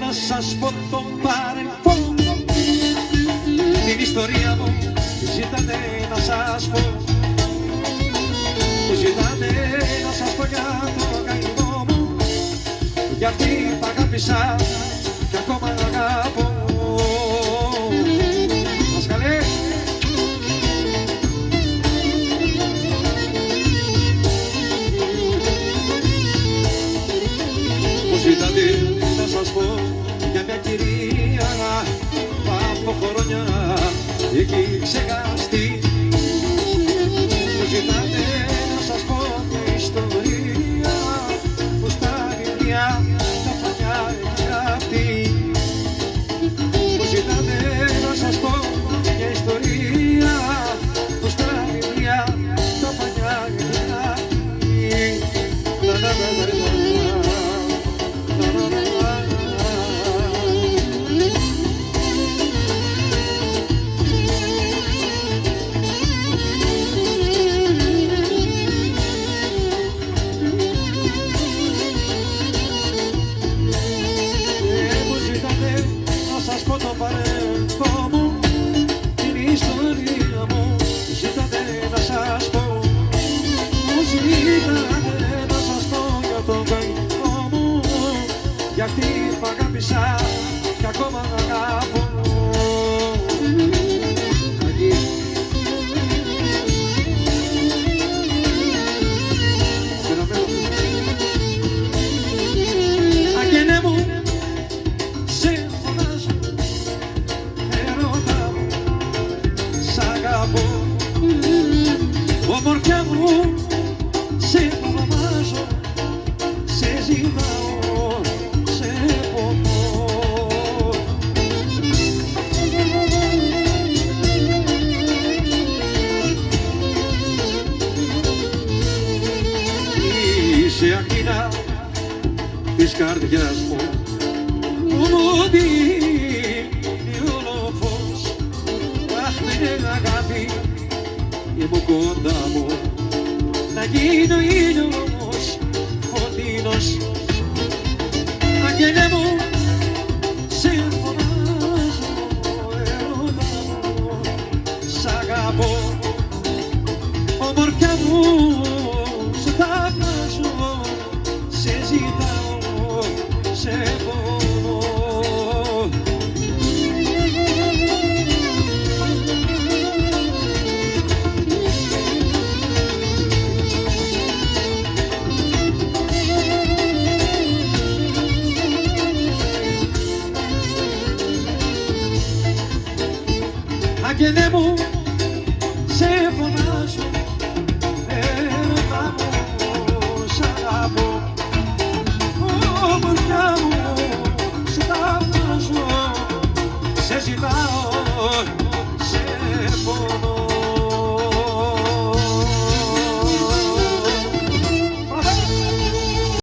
Να σας πω το παρελθόν, την ιστορία μου ζητάτε να σας πω. Μου ζητάτε να σας πω για το καημό μου, για αυτή που αγάπησα και ακόμα αγαπώ. Μας καλέ. Μου ζητάτε να σας πω για μια κυρία που από χρόνια έχει ξεχαστεί. Μου ζητάτε να σας πω μια ιστορία που στα βιβλία τα παλιά έχει γραφτεί. Μου ζητάτε να σας πω μια ιστορία που στα βιβλία τα παλιά έχει γραφτεί. Το παρελθόν μου, την ιστορία μου, ζητάτε να σας πω. Μου ζητάτε να σας πω για τον καημό μου, για αυτή που αγάπησα και ακόμα αγαπώ. Αγγελέ μου, σε φωνάζω, ομορφιά μου, σε ονομάζω, σε ζητάω, σε πονώ. Είσαι ακτίνα της καρδιάς μου, μου δίνει όλο φως. Αχ, με αγάπη, είμαι κοντά μου, να γίνω ήλιος φωτεινός. Αγγέλε μου, σε φωνάζω, έρωτα μου, σ' αγαπώ. Ομορφιά μου, σε θαυμάζω, σε ζητάω, σε πονώ. Αγγελέ μου,